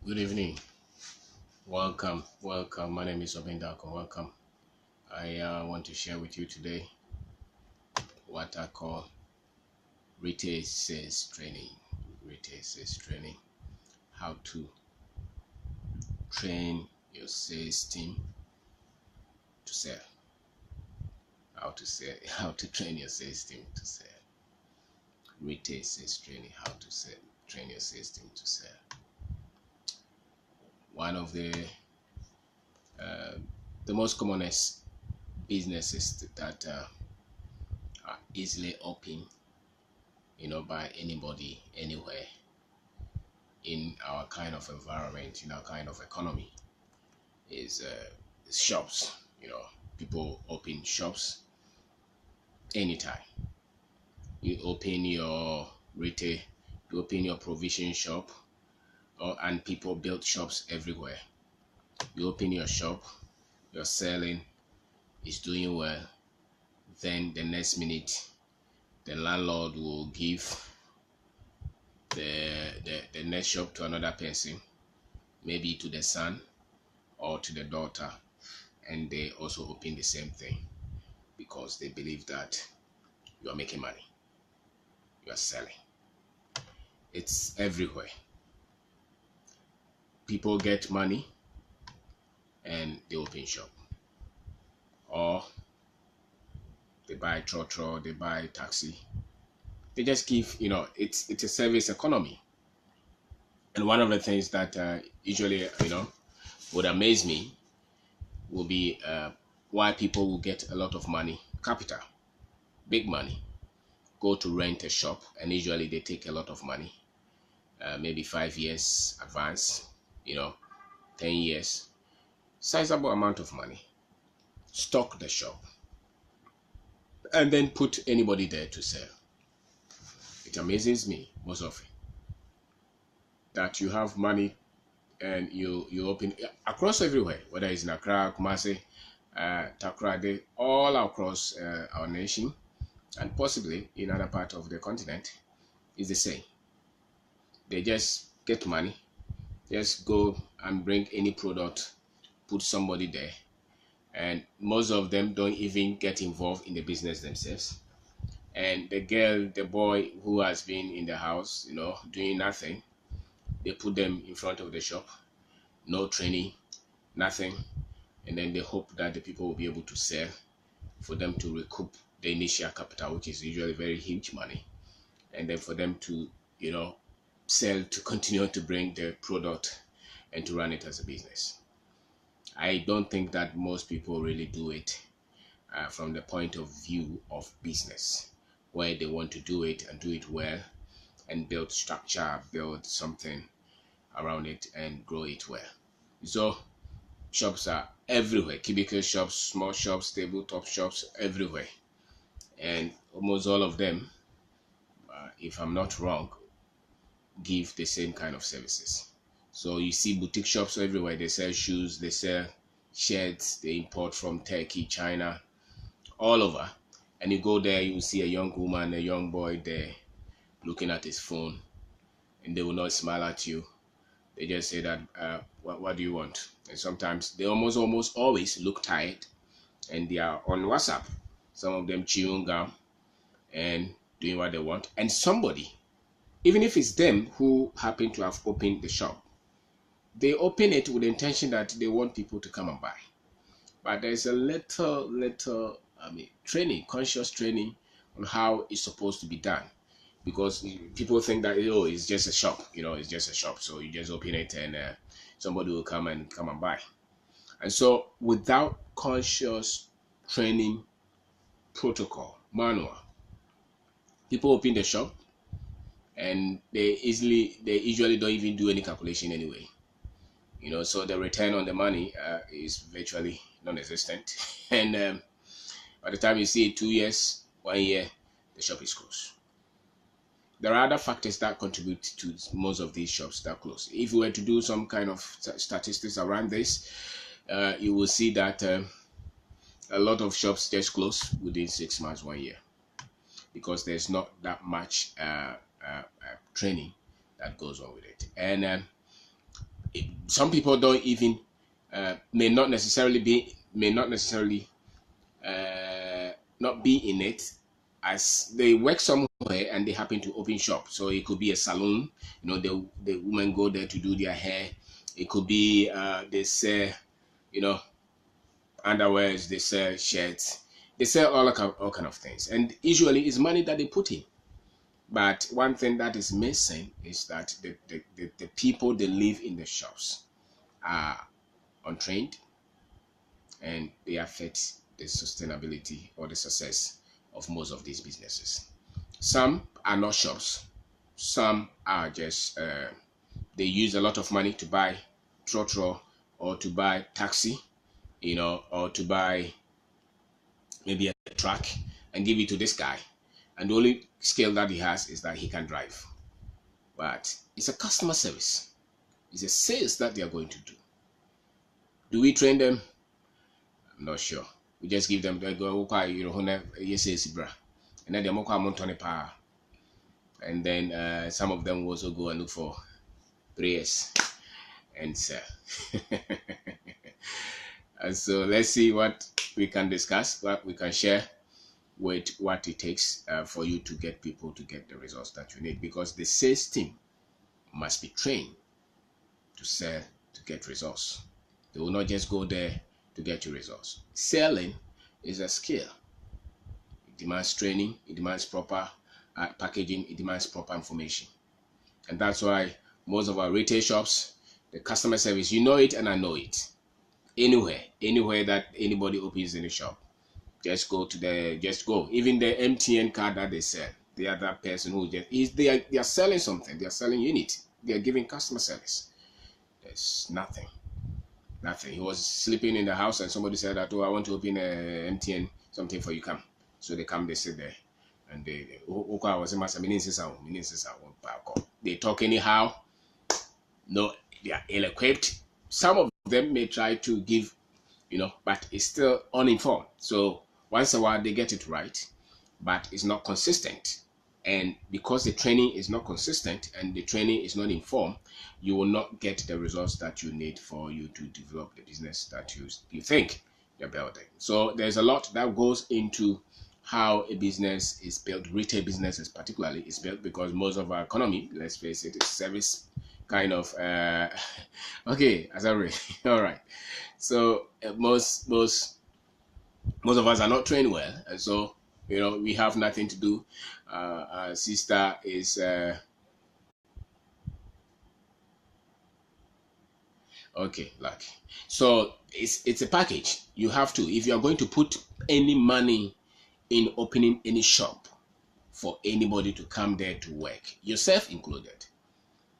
Good evening. Welcome. My name is Kwabena. Welcome. I want to share with you today what I call retail sales training. Retail sales training. How to train your sales team to sell. How to sell. How to train your sales team to sell. Retail sales training. How to sell. Train your sales team to sell. One of the most commonest businesses that are easily open, by anybody anywhere in our kind of environment, in our kind of economy, is shops. People open shops anytime. You open your retail, you open your provision shop, and people build shops everywhere. You open your shop, you're selling, it's doing well. Then the next minute, the landlord will give the next shop to another person, maybe to the son or to the daughter, and they also open the same thing because they believe that you are making money, you are selling. It's everywhere. People get money and they open shop, or they buy trotro, they buy taxi. They just give, it's a service economy. And one of the things that usually, would amaze me will be why people will get a lot of money, capital, big money, go to rent a shop, and usually they take a lot of money, maybe 5 years advance, 10 years, sizable amount of money, stock the shop, and then put anybody there to sell. It amazes me most often that you have money and you open across everywhere, whether it's in Accra, Kumasi, Takoradi, all across our nation, and possibly in other part of the continent, is the same. They just get money, just go and bring any product, put somebody there, and most of them don't even get involved in the business themselves. And the girl, the boy who has been in the house, doing nothing, they put them in front of the shop, no training, nothing, and then they hope that the people will be able to sell for them to recoup the initial capital, which is usually very huge money, and then for them to, sell to continue to bring the product and to run it as a business. I don't think that most people really do it from the point of view of business, where they want to do it and do it well and build structure, build something around it and grow it well. So shops are everywhere, cubicle shops, small shops, tabletop shops, everywhere. And almost all of them, if I'm not wrong, give the same kind of services. So you see boutique shops everywhere. They sell shoes, they sell shirts, they import from Turkey, China, all over. And you go there, you see a young woman, a young boy there looking at his phone, and they will not smile at you. They just say that, what do you want? And sometimes they almost always look tired, and they are on WhatsApp. Some of them chewing gum and doing what they want. And somebody, even if it's them who happen to have opened the shop, they open it with the intention that they want people to come and buy. But there's a little training, conscious training on how it's supposed to be done. Because people think that, it's just a shop, it's just a shop. So you just open it and somebody will come and buy. And so without conscious training protocol, manual, people open the shop and they usually don't even do any calculation anyway. So the return on the money is virtually non-existent. And by the time you see it, 2 years, 1 year, the shop is closed. There are other factors that contribute to most of these shops that close. If we were to do some kind of statistics around this, you will see that a lot of shops just close within 6 months, 1 year, because there's not that much training that goes on with it. And some people don't even may not necessarily not be in it, as they work somewhere and they happen to open shop. So it could be a salon, the women go there to do their hair. It could be they sell, underwears, they sell shirts, they sell all kind of things, and usually it's money that they put in. But one thing that is missing is that the people that live in the shops are untrained, and they affect the sustainability or the success of most of these businesses. Some are not shops. Some are just they use a lot of money to buy trotro, or to buy taxi, or to buy maybe a truck and give it to this guy. And the only skill that he has is that he can drive. But it's a customer service. It's a sales that they are going to do. Do we train them? I'm not sure. We just give them the go, yes, bra. And then they mock power. And then some of them will also go and look for prayers and sell. And so let's see what we can discuss, what we can share with what it takes for you to get people to get the results that you need. Because the sales team must be trained to sell to get results. They will not just go there to get you results. Selling is a skill. It demands training, it demands proper packaging, it demands proper information. And that's why most of our retail shops, the customer service, you know it and I know it. Anywhere that anybody opens any shop, just go. Even the MTN card that they sell, the other person who they are selling something. They are selling unit. They are giving customer service. There's nothing. He was sleeping in the house and somebody said that, I want to open a MTN something for you, come. So they come, they sit there, and they talk anyhow. No, they are ill-equipped. Some of them may try to give, but it's still uninformed. So once in a while they get it right, but it's not consistent. And because the training is not consistent and the training is not informed, you will not get the results that you need for you to develop the business that you think you're building. So there's a lot that goes into how a business is built. Retail businesses particularly is built because most of our economy, let's face it, is service kind of okay, sorry. All right. So most of us are not trained well, and so we have nothing to do. Our sister is okay, lucky. So it's a package. You have to, if you are going to put any money in opening any shop for anybody to come there to work, yourself included.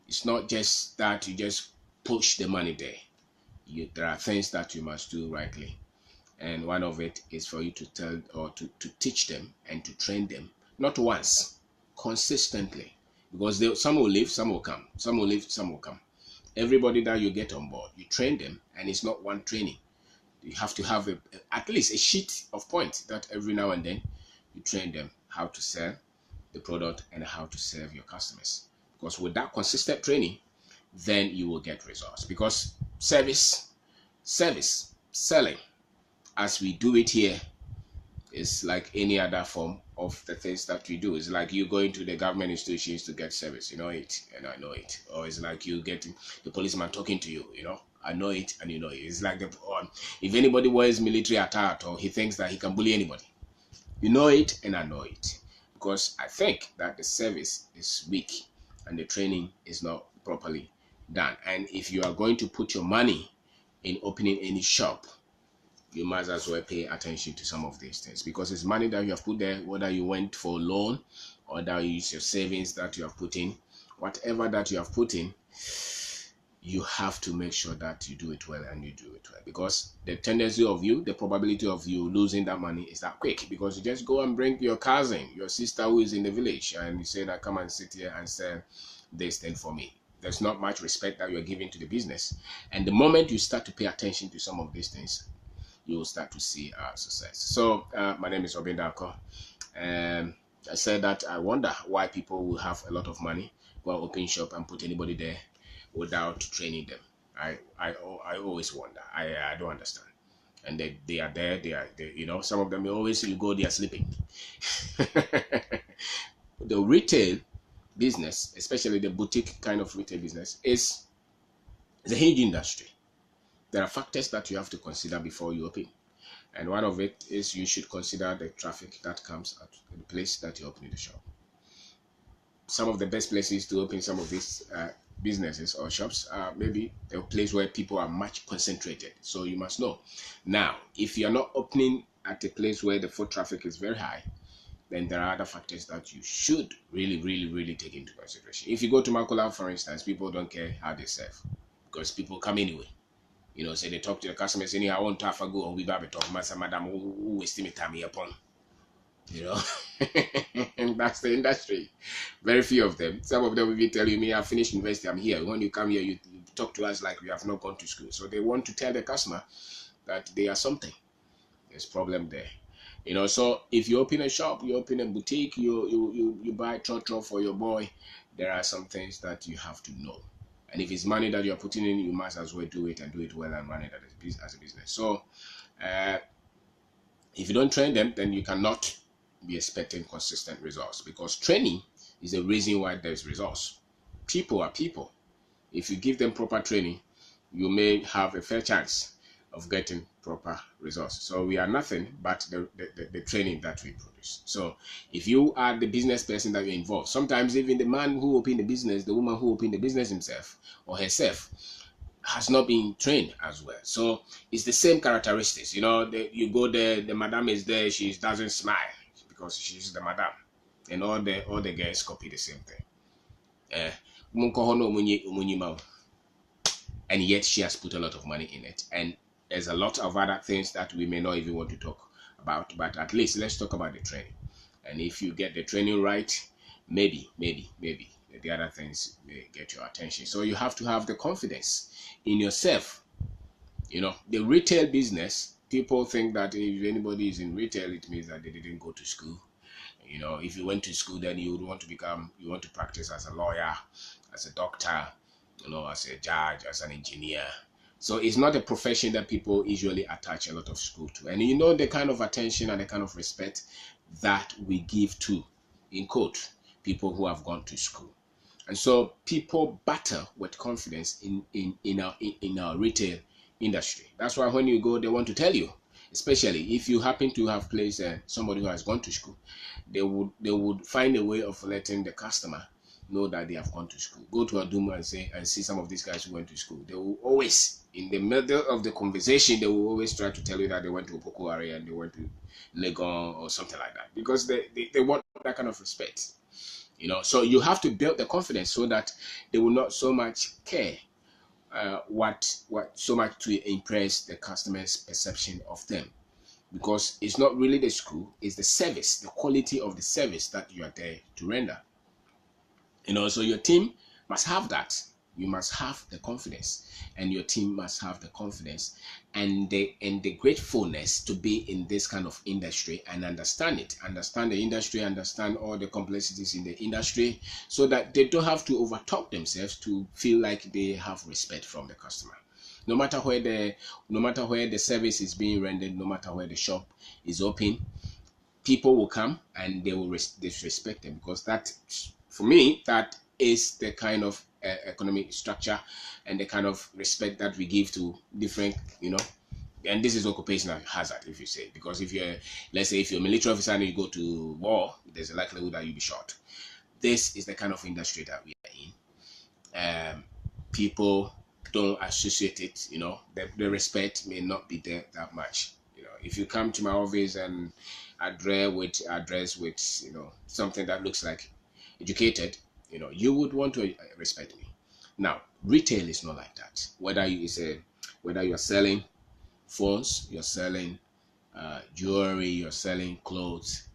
It's not just that you just push the money there. There are things that you must do rightly. And one of it is for you to tell or to teach them and to train them, not once, consistently. Because some will leave, some will come. Some will leave, some will come. Everybody that you get on board, you train them, and it's not one training. You have to have at least a sheet of points that every now and then you train them how to sell the product and how to serve your customers. Because with that consistent training, then you will get results. Because service, selling, as we do it here, is like any other form of the things that we do. It's like you going to the government institutions to get service, you know it, and I know it. Or it's like you getting the policeman talking to you, I know it and you know it. It's like if anybody wears military attire or he thinks that he can bully anybody, you know it and I know it. Because I think that the service is weak and the training is not properly done. And if you are going to put your money in opening any shop, you must as well pay attention to some of these things, because it's money that you have put there, whether you went for a loan or that you use your savings that you have put in, whatever that you have put in, you have to make sure that you do it well and you do it well, because the the probability of you losing that money is that quick, because you just go and bring your cousin, your sister who is in the village, and you say that come and sit here and sell this thing for me. There's not much respect that you're giving to the business. And the moment you start to pay attention to some of these things, you will start to see success. So my name is Kwabena and I said that I wonder why people will have a lot of money, go and open shop and put anybody there without training them. I always wonder. I don't understand. And they are there. Some of them always you go, they are sleeping. The retail business, especially the boutique kind of retail business, is a huge industry. There are factors that you have to consider before you open. And one of it is you should consider the traffic that comes at the place that you open the shop. Some of the best places to open some of these businesses or shops are maybe a place where people are much concentrated. So you must know. Now, if you're not opening at a place where the foot traffic is very high, then there are other factors that you should really, really, really take into consideration. If you go to Makula, for instance, people don't care how they serve because people come anyway. Say they talk to the customers, saying, I want to have a go, we baby talk, Master Madam, who estimate time upon. And that's the industry. Very few of them. Some of them will be telling me, I finished university, I'm here. When you come here, you talk to us like we have not gone to school. So they want to tell the customer that they are something. There's problem there. So if you open a shop, you open a boutique, you buy trotro for your boy, there are some things that you have to know. And if it's money that you're putting in, you must as well do it and do it well and run it as a business. So if you don't train them, then you cannot be expecting consistent results, because training is the reason why there's results. People are people. If you give them proper training, you may have a fair chance of getting proper results. So we are nothing but the training that we produce. So if you are the business person that you're involved, sometimes even the man who opened the business, the woman who opened the business himself or herself, has not been trained as well. So it's the same characteristics. You go there, the madam is there, she doesn't smile because she's the madam, and all the guys copy the same thing. And yet she has put a lot of money in it, and there's a lot of other things that we may not even want to talk about, but at least let's talk about the training. And if you get the training right, maybe the other things may get your attention. So you have to have the confidence in yourself. The retail business, people think that if anybody is in retail, it means that they didn't go to school. If you went to school, then you want to practice as a lawyer, as a doctor, as a judge, as an engineer. So it's not a profession that people usually attach a lot of school to. And the kind of attention and the kind of respect that we give to, in quote, people who have gone to school. And so people battle with confidence in our retail industry. That's why when you go, they want to tell you, especially if you happen to have placed somebody who has gone to school, they would find a way of letting the customer know that they have gone to school. Go to Aduma and see some of these guys who went to school. They will always, in the middle of the conversation, they will always try to tell you that they went to Opokuari and they went to Legon or something like that, because they want that kind of respect. So you have to build the confidence so that they will not so much care what so much to impress the customer's perception of them, because it's not really the school, it's the service, the quality of the service that you are there to render. So your team must have that. You must have the confidence, and your team must have the confidence and the gratefulness to be in this kind of industry and understand the industry, understand all the complexities in the industry, so that they don't have to overtalk themselves to feel like they have respect from the customer. No matter where the service is being rendered, no matter where the shop is open, people will come and they will disrespect them, because that, for me, that is the kind of economic structure and the kind of respect that we give to different, and this is occupational hazard, if you say, because let's say if you're a military officer and you go to war, there's a likelihood that you'll be shot. This is the kind of industry that we are in. People don't associate it, the respect may not be there that much. If you come to my office and address with something that looks like educated, you would want to respect me. Now, retail is not like that. Whether you're selling phones, you're selling jewelry, you're selling clothes,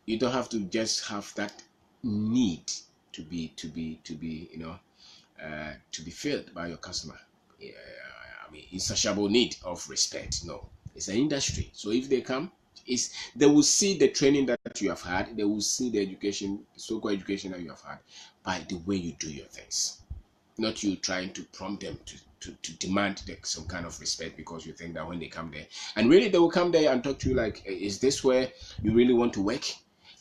you don't have to just have that need to be filled by your customer. Insatiable need of respect. No, it's an industry. So if they come, they will see the training that you have had. They will see the education, so-called education that you have had, by the way you do your things, not you trying to prompt them to demand some kind of respect, because you think that when they come there, and really they will come there and talk to you like, is this where you really want to work?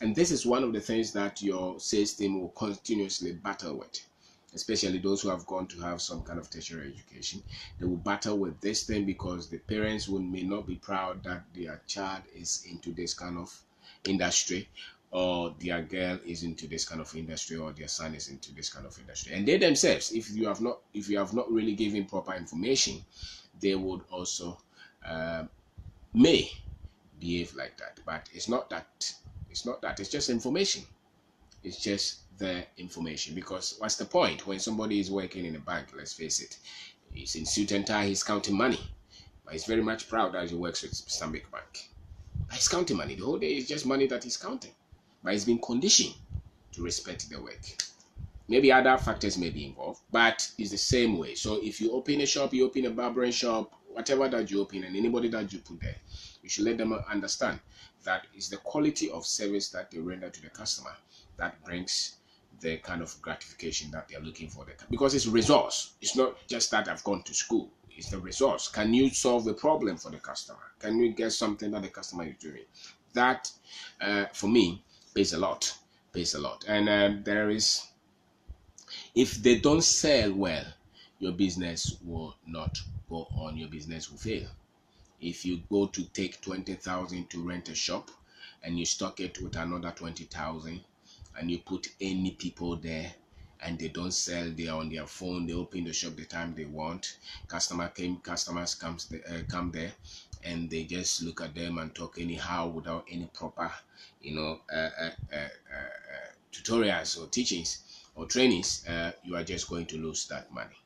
And this is one of the things that your sales team will continuously battle with, especially those who have gone to have some kind of tertiary education. They will battle with this thing because the parents may not be proud that their child is into this kind of industry, or their girl is into this kind of industry, or their son is into this kind of industry. And they themselves, if you have not really given proper information, they would also may behave like that. But it's not that. It's just information. It's just the information. Because what's the point when somebody is working in a bank? Let's face it, he's in suit and tie, he's counting money, but he's very much proud that he works with Stanbic Bank. He's counting money. The whole day is just money that he's counting. But he's been conditioned to respect the work. Maybe other factors may be involved, but it's the same way. So if you open a shop, you open a barbering shop, whatever that you open, and anybody that you put there, you should let them understand that it's the quality of service that they render to the customer that brings the kind of gratification that they're looking for. Because it's resource. It's not just that I've gone to school. It's the resource. Can you solve a problem for the customer? Can you get something that the customer is doing? That, for me, pays a lot. And there is, if they don't sell well, your business will not go on. Your business will fail. If you go to take 20,000 to rent a shop, and you stock it with another 20,000, and you put any people there, and they don't sell, they are on their phone, they open the shop the time they want, customers come there, and they just look at them and talk anyhow without any proper, tutorials or teachings or trainings, you are just going to lose that money.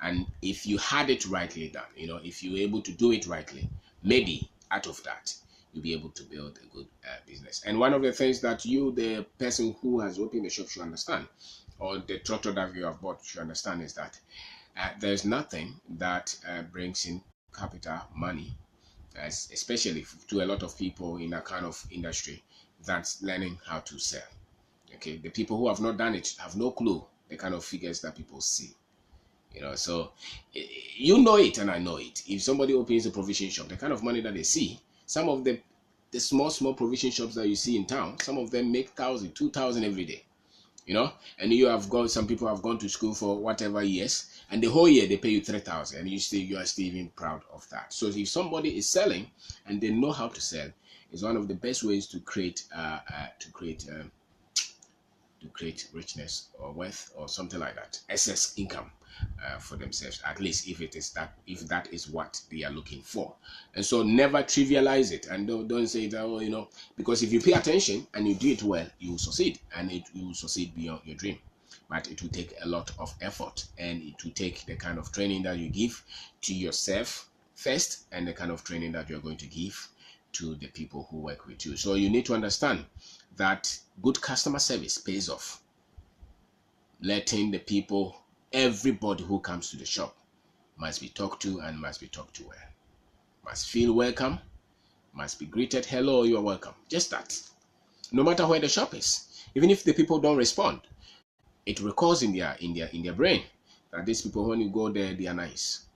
And if you had it rightly done, if you're able to do it rightly, maybe out of that, you'll be able to build a good business. And one of the things that you, the person who has opened the shop, should understand, or the tractor that you have bought should understand, is that there's nothing that brings in capital money, especially to a lot of people in that kind of industry, that's learning how to sell. Okay, the people who have not done it have no clue the kind of figures that people see. So you know it and I know it. If somebody opens a provision shop, the kind of money that they see, some of the small provision shops that you see in town, some of them make 1,000, 2,000 every day. And some people have gone to school for whatever years, and the whole year they pay you 3,000, and you are still even proud of that. So if somebody is selling and they know how to sell, it's one of the best ways to create richness or wealth or something like that, excess income for themselves, at least if that is what they are looking for. And so never trivialize it, and don't say that, because if you pay attention and you do it well, you will succeed, and you will succeed beyond your dream. But it will take a lot of effort, and it will take the kind of training that you give to yourself first, and the kind of training that you're going to give to the people who work with you. So you need to understand that good customer service pays off. Letting the people, everybody who comes to the shop, must be talked to and must be talked to well. Must feel welcome, must be greeted, hello, you are welcome. Just that. No matter where the shop is, even if the people don't respond, it recalls in their brain that these people, when you go there, they are nice.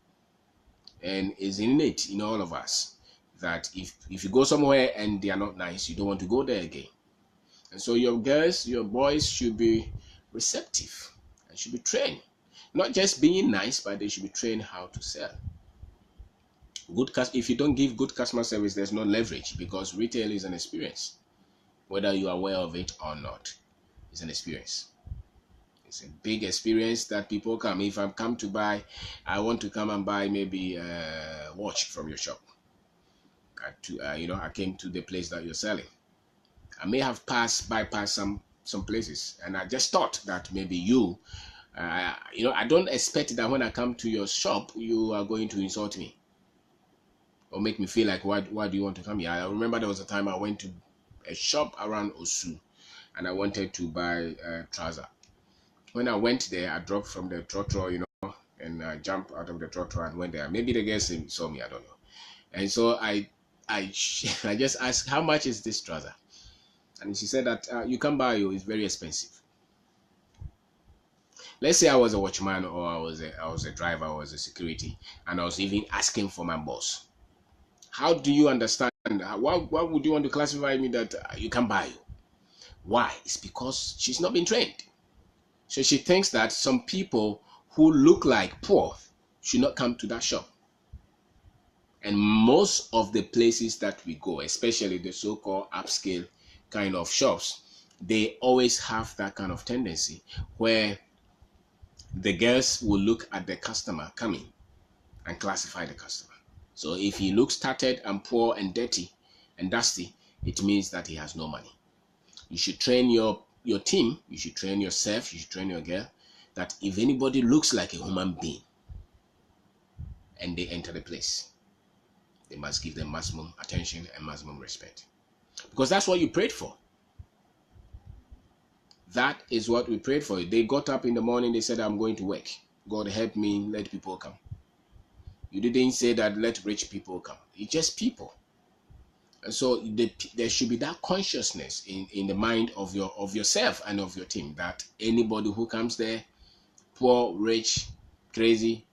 And it's innate in all of us that if you go somewhere and they are not nice, you don't want to go there again. And so your girls, your boys should be receptive and should be trained. Not just being nice, but they should be trained how to sell. If you don't give good customer service, there's no leverage, because retail is an experience. Whether you are aware of it or not, it's an experience. It's a big experience that people come. If I come to buy, I want to come and buy maybe a watch from your shop. I came to the place that you're selling. I may have bypassed some places, and I just thought that maybe you, I don't expect that when I come to your shop, you are going to insult me or make me feel like, why do you want to come here? I remember there was a time I went to a shop around Osu, and I wanted to buy a trouser. When I went there, I dropped from the trotro, and I jumped out of the trotro and went there. Maybe the girls saw me, I don't know. And so I just asked, how much is this trouser? And she said that you can buy it's very expensive. Let's say I was a watchman, or I was a driver, I was a security, and I was even asking for my boss. How do you understand? Why would you want to classify me that you can buy? Why? It's because she's not been trained. So she thinks that some people who look like poor should not come to that shop. And most of the places that we go, especially the so-called upscale kind of shops, they always have that kind of tendency where the girls will look at the customer coming and classify the customer. So if he looks tattered and poor and dirty and dusty, it means that he has no money. You should train your team, you should train yourself, you should train your girl, that if anybody looks like a human being and they enter the place, they must give them maximum attention and maximum respect. Because that's what you prayed for. That is what we prayed for. They got up in the morning, they said, I'm going to work. God help me, let people come. You didn't say that let rich people come. It's just people. And so there should be that consciousness in the mind of yourself and of your team, that anybody who comes there, poor, rich, crazy,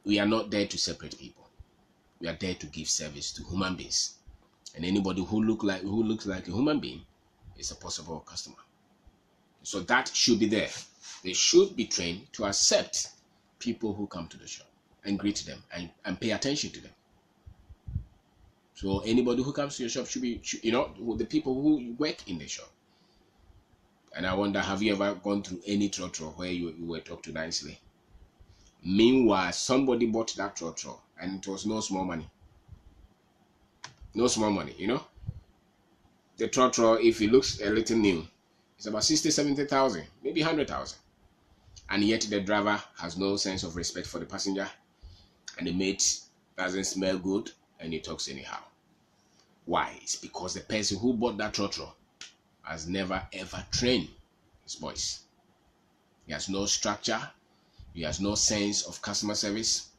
we are not there to separate people. We are there to give service to human beings. And anybody who looks like a human being is a possible customer. So that should be there. They should be trained to accept people who come to the shop and greet them and pay attention to them. So anybody who comes to your shop should be, the people who work in the shop. And I wonder, have you ever gone through any trotro where you were talked to nicely? Meanwhile, somebody bought that trotro and it was no small money. No small money, The trotro, if it looks a little new, it's about 60, 70,000, maybe 100,000. And yet the driver has no sense of respect for the passenger, and the mate doesn't smell good, and he talks anyhow. Why? It's because the person who bought that trotro has never ever trained his boys. He has no structure, he has no sense of customer service,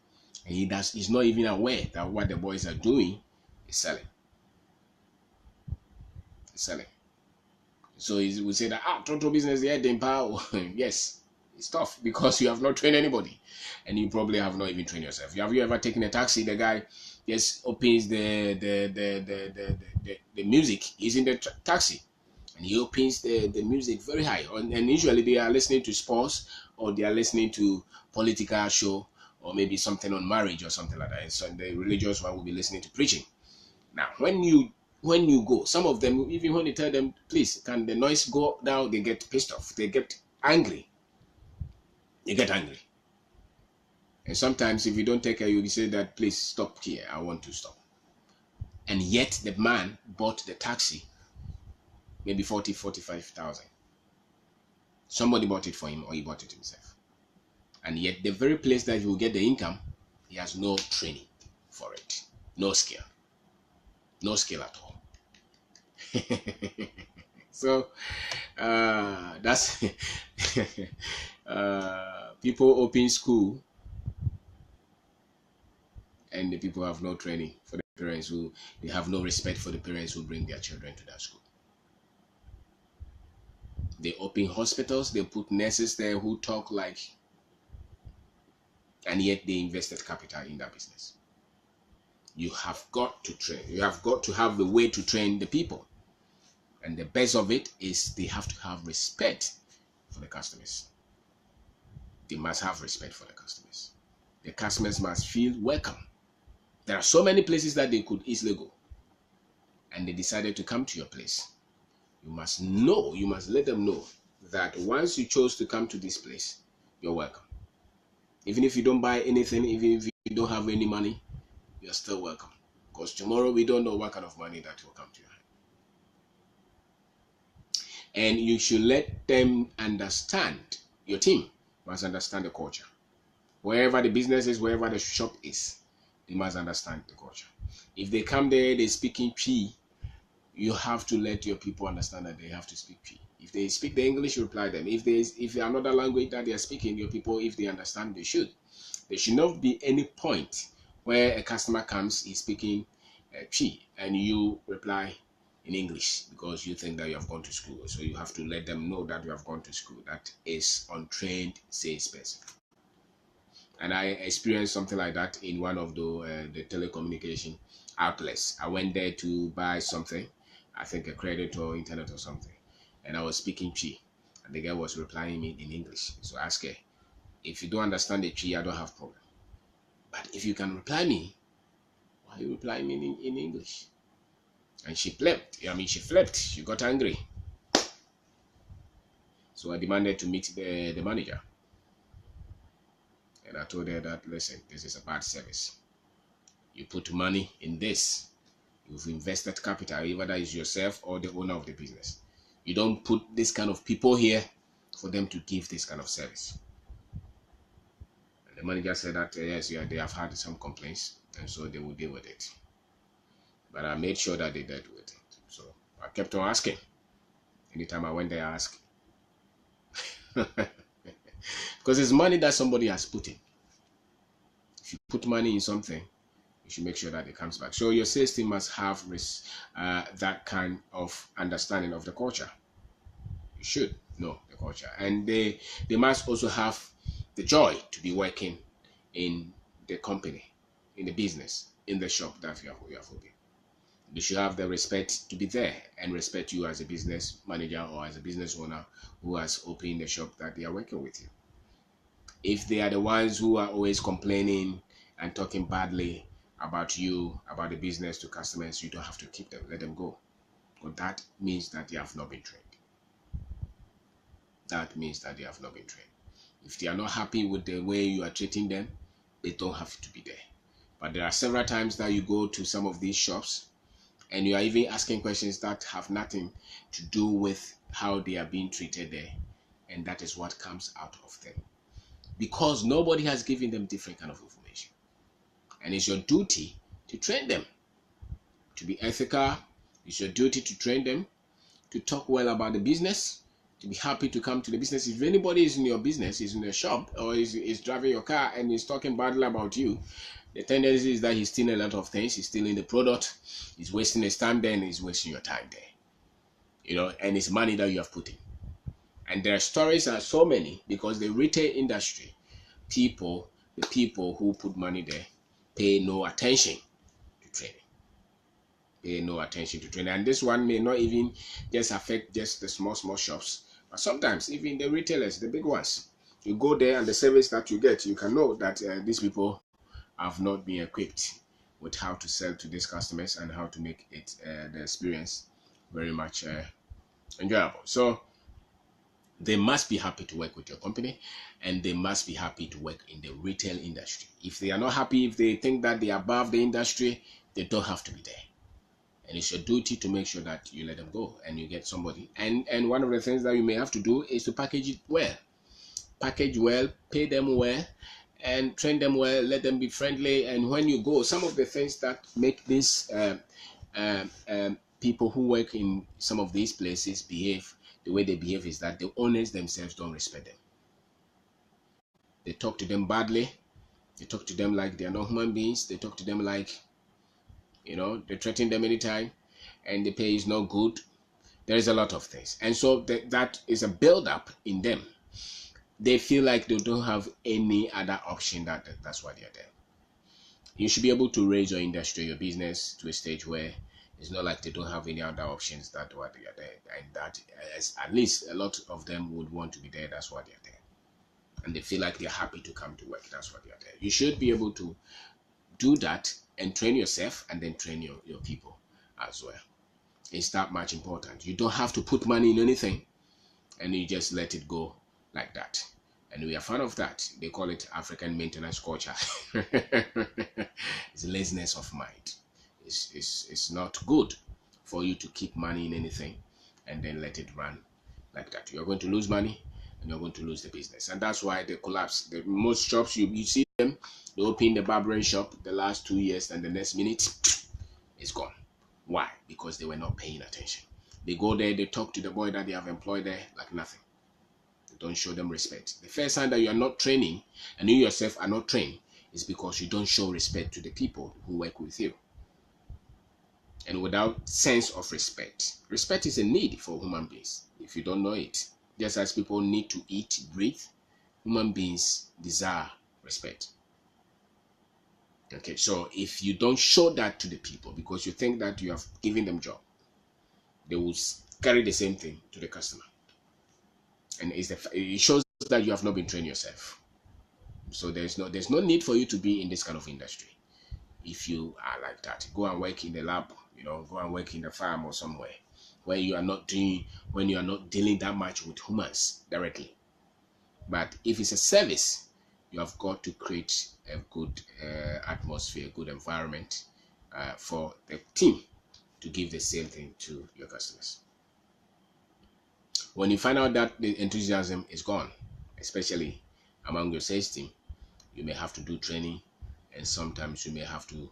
and he's not even aware that what the boys are doing is selling. It's selling. So he would say that, trotro business, yeah, then power. Yes, it's tough because you have not trained anybody, and you probably have not even trained yourself. Have you ever taken a taxi? The guy just opens the music. He's in the taxi, and he opens the music very high. And usually they are listening to sports, or they are listening to political show, or maybe something on marriage or something like that. And so the religious one will be listening to preaching. Now, when you go, some of them, even when you tell them, please, can the noise go down, they get pissed off. They get angry. And sometimes if you don't take care, you say that, please stop here, I want to stop. And yet the man bought the taxi, maybe 40, 45,000. Somebody bought it for him, or he bought it himself. And yet the very place that he will get the income, he has no training for it. No skill. No skill at all. So that's people open school, and the people have no training for the parents they have no respect for the parents who bring their children to that school. They open hospitals, they put nurses there who talk like, and yet they invested capital in that business. You have got to train. You have got to have the way to train the people. And the best of it is they have to have respect for the customers. They must have respect for the customers. The customers must feel welcome. There are so many places that they could easily go, and they decided to come to your place. You must let them know that once you chose to come to this place, you're welcome. Even if you don't buy anything, even if you don't have any money, you're still welcome. Because tomorrow we don't know what kind of money that will come to you. And you should let them understand, your team must understand the culture. Wherever the business is, wherever the shop is, they must understand the culture. If they come there, they speak in P, you have to let your people understand that they have to speak P. If they speak the English, reply them. If there's another language that they are speaking, your people, if they understand, they should. There should not be any point where a customer comes, is speaking P, and you reply in English because you think that you have gone to school. So you have to let them know that you have gone to school. That is untrained salesperson. And I experienced something like that in one of the telecommunication outlets. I went there to buy something, I think a credit or internet or something, and I was speaking Chi, and the guy was replying me in English. So I asked her, if you don't understand the Chi, I don't have problem. But if you can reply me, why are you replying me in English? And she flipped. She flipped. She got angry. So I demanded to meet the manager. And I told her that, listen, this is a bad service. You put money in this. You've invested capital, either that is yourself or the owner of the business. You don't put this kind of people here for them to give this kind of service. And the manager said that, yes, yeah, they have had some complaints, and so they will deal with it. But I made sure that they dealt with it. So I kept on asking. Anytime I went there, I asked. Because it's money that somebody has put in. If you put money in something, you should make sure that it comes back. So your sales team must have that kind of understanding of the culture. You should know the culture. And they must also have the joy to be working in the company, in the business, in the shop that you are holding. They should have the respect to be there and respect you as a business manager or as a business owner who has opened the shop that they are working with you. If they are the ones who are always complaining and talking badly about you, about the business to customers, you don't have to keep them. Let them go. But that means that they have not been trained. That means that they have not been trained. If they are not happy with the way you are treating them, they don't have to be there. But there are several times that you go to some of these shops and you are even asking questions that have nothing to do with how they are being treated there. And that is what comes out of them. Because nobody has given them different kind of information. And it's your duty to train them. To be ethical, it's your duty to train them, to talk well about the business, to be happy to come to the business. If anybody is in your business, is in your shop, or is driving your car and is talking badly about you, the tendency is that he's stealing a lot of things. He's stealing the product. He's wasting his time there, and he's wasting your time there. And it's money that you have put in. And their stories are so many because the retail industry, the people who put money there, pay no attention to training. Pay no attention to training. And this one may not even just affect just the small shops, but sometimes even the retailers, the big ones. You go there and the service that you get, you can know that these people have not been equipped with how to sell to these customers and how to make it the experience very much enjoyable. So they must be happy to work with your company, and they must be happy to work in the retail industry. If they are not happy, if they think that they are above the industry, they don't have to be there. And it's your duty to make sure that you let them go and you get somebody. And one of the things that you may have to do is to package it well. Package well, pay them well, and train them well, let them be friendly. And when you go, some of the things that make these people who work in some of these places behave the way they behave is that the owners themselves don't respect them. They talk to them badly. They talk to them like they are not human beings. They talk to them like, they threaten them anytime, and the pay is not good. There is a lot of things. And so that is a build-up in them. They feel like they don't have any other option. That's why they're there. You should be able to raise your industry, your business to a stage where it's not like they don't have any other options. That's why they are there. And that is, at least a lot of them would want to be there. That's why they're there. And they feel like they're happy to come to work. That's why they're there. You should be able to do that and train yourself and then train your people as well. It's that much important. You don't have to put money in anything and you just let it go like that. And we are fan of that. They call it African maintenance culture. It's laziness of mind. It's not good for you to keep money in anything and then let it run like that. You're going to lose money and you're going to lose the business. And that's why they collapse. Most shops, you see them, they open the barbering shop the last 2 years and the next minute, it's gone. Why? Because they were not paying attention. They go there, they talk to the boy that they have employed there like nothing. They don't show them respect. The first time that you are not training and you yourself are not trained is because you don't show respect to the people who work with you. And without sense of respect, respect is a need for human beings. If you don't know it, just as people need to eat, breathe, human beings desire respect. Okay, so if you don't show that to the people because you think that you have given them job, they will carry the same thing to the customer, and it shows that you have not been trained yourself. So there's no need for you to be in this kind of industry. If you are like that, go and work in the lab, go and work in the farm or somewhere where you are not dealing that much with humans directly. But if it's a service, you have got to create a good atmosphere, good environment for the team to give the same thing to your customers. When you find out that the enthusiasm is gone, especially among your sales team, you may have to do training, and sometimes you may have to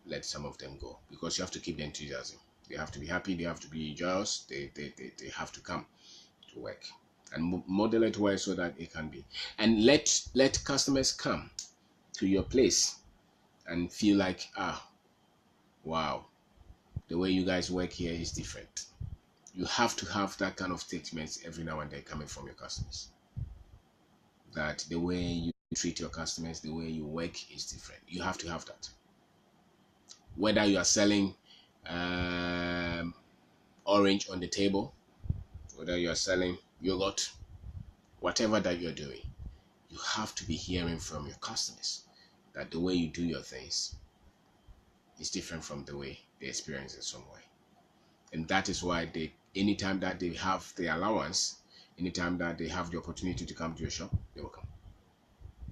let some of them go, because you have to keep the enthusiasm. They have to be happy, they have to be joyous, they have to come to work, and model it well so that it can be. And let customers come to your place and feel like, wow, the way you guys work here is different. You have to have that kind of statements every now and then coming from your customers, that the way you treat your customers, the way you work is different. You have to have that. Whether you are selling orange on the table, whether you are selling yogurt, whatever that you're doing, you have to be hearing from your customers that the way you do your things is different from the way they experience it some way. And that is why anytime that they have the allowance, anytime that they have the opportunity to come to your shop, they will come,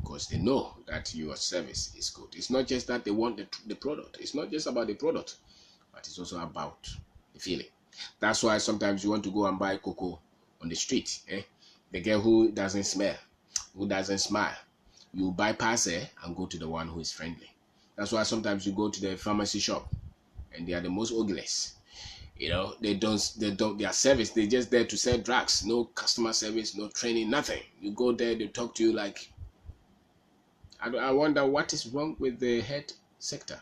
because they know that your service is good. It's not just that they want the product. It's not just about the product, but it's also about the feeling. That's why sometimes you want to go and buy cocoa on the street. The girl who doesn't smell, who doesn't smile, you bypass her and go to the one who is friendly. That's why sometimes you go to the pharmacy shop and they are the most ugliest. They don't their service, they're just there to sell drugs. No customer service, no training, nothing. You go there, they talk to you like, I wonder what is wrong with the health sector.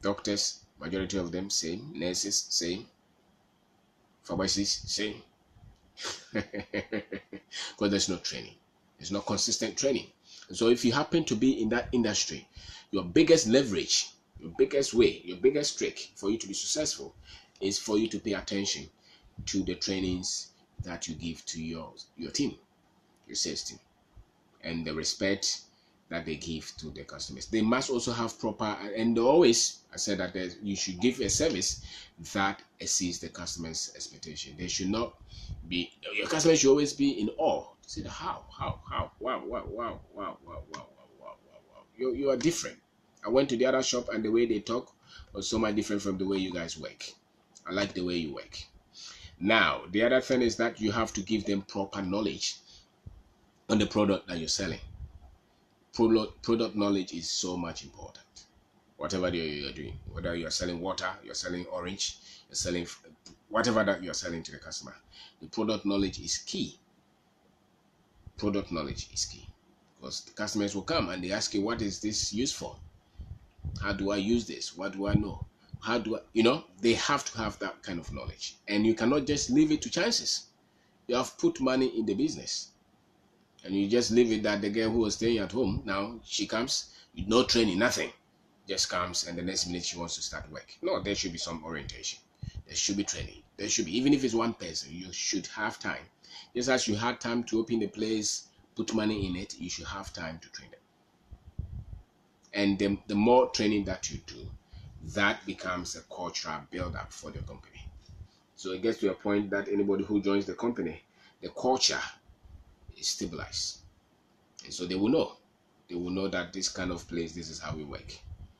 Doctors, majority of them same, nurses same, pharmacists same. Because there's no training. There's no consistent training. So if you happen to be in that industry, your biggest leverage, your biggest way, your biggest trick for you to be successful is for you to pay attention to the trainings that you give to your team, your sales team, and the respect that they give to the customers. They must also have proper, and always, I said that you should give a service that exceeds the customer's expectation. They should not be, your customers should always be in awe. Say, wow, wow. You are different. I went to the other shop and the way they talk was so much different from the way you guys work. I like the way you work. Now, the other thing is that you have to give them proper knowledge on the product that you're selling. Product knowledge is so much important. Whatever you're doing, whether you're selling water, you're selling orange, you're selling whatever that you're selling to the customer, the product knowledge is key. Product knowledge is key, because the customers will come and they ask you, what is this used for? How do I use this? What do I know? How do I, they have to have that kind of knowledge. And you cannot just leave it to chances. You have put money in the business. And you just leave it that the girl who was staying at home, now she comes with no training, nothing. Just comes and the next minute she wants to start work. No, there should be some orientation. There should be training. There should be, even if it's one person, you should have time. Just as you had time to open the place, put money in it, you should have time to train them. And the more training that you do, that becomes a cultural build-up for the company. So it gets to a point that anybody who joins the company, the culture is stabilized. And so they will know that this kind of place, this is how we work.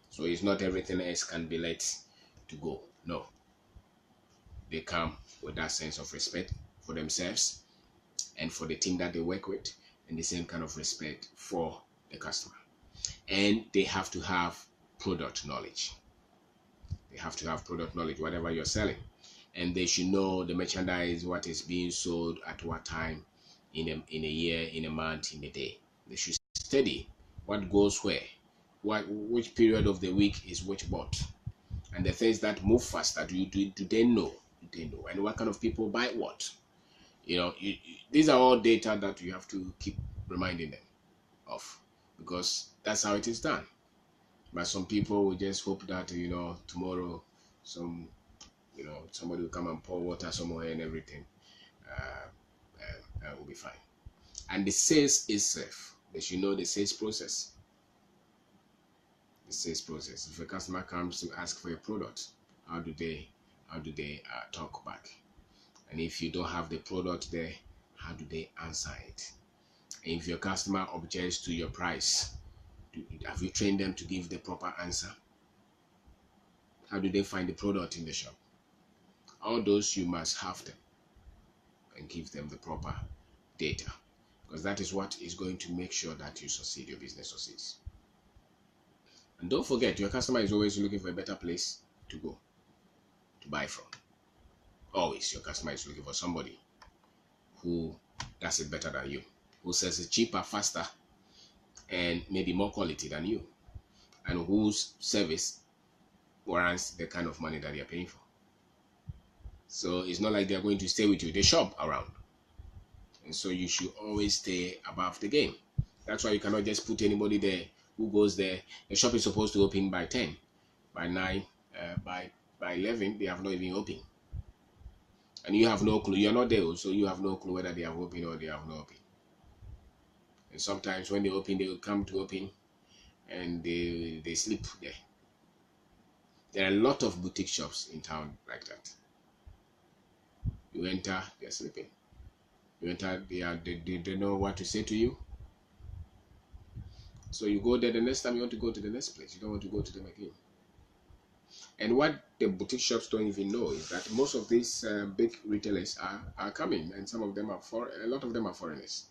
So it's not everything else can be let to go. No. They come with that sense of respect for themselves and for the team that they work with, and the same kind of respect for the customer. And they have to have product knowledge. They have to have product knowledge, whatever you're selling. And they should know the merchandise, what is being sold at what time in a year, in a month, in a day. They should study what goes where, which period of the week is which bought, And the things that move faster, do they know? Do they know? And what kind of people buy what? These are all data that you have to keep reminding them of, because that's how it is done. But some people will just hope that tomorrow some somebody will come and pour water somewhere and everything will be fine. And the sales itself, they should know the sales process. The sales process. If a customer comes to ask for a product, how do they talk back? And if you don't have the product there, how do they answer it? And if your customer objects to your price, have you trained them to give the proper answer? How do they find the product in the shop? All those you must have them and give them the proper data, because that is what is going to make sure that you succeed, your business succeeds. And don't forget, your customer is always looking for a better place to go to buy from. Always, your customer is looking for somebody who does it better than you, who sells it cheaper, faster, and maybe more quality than you, and whose service warrants the kind of money that they are paying for. So it's not like they are going to stay with you. They shop around. And so you should always stay above the game. That's why you cannot just put anybody there who goes there. The shop is supposed to open by 10, by 9, by 11, they have not even opened. And you have no clue. You're not there, so you have no clue whether they have opened or they have not opened. And sometimes when they open, they will come to open and they sleep there. There are a lot of boutique shops in town like that. You enter, they're sleeping. You enter, they don't know what to say to you. So you go there, the next time you want to go to the next place, you don't want to go to them again. And what the boutique shops don't even know is that most of these big retailers are coming, and some of them are a lot of them are foreigners.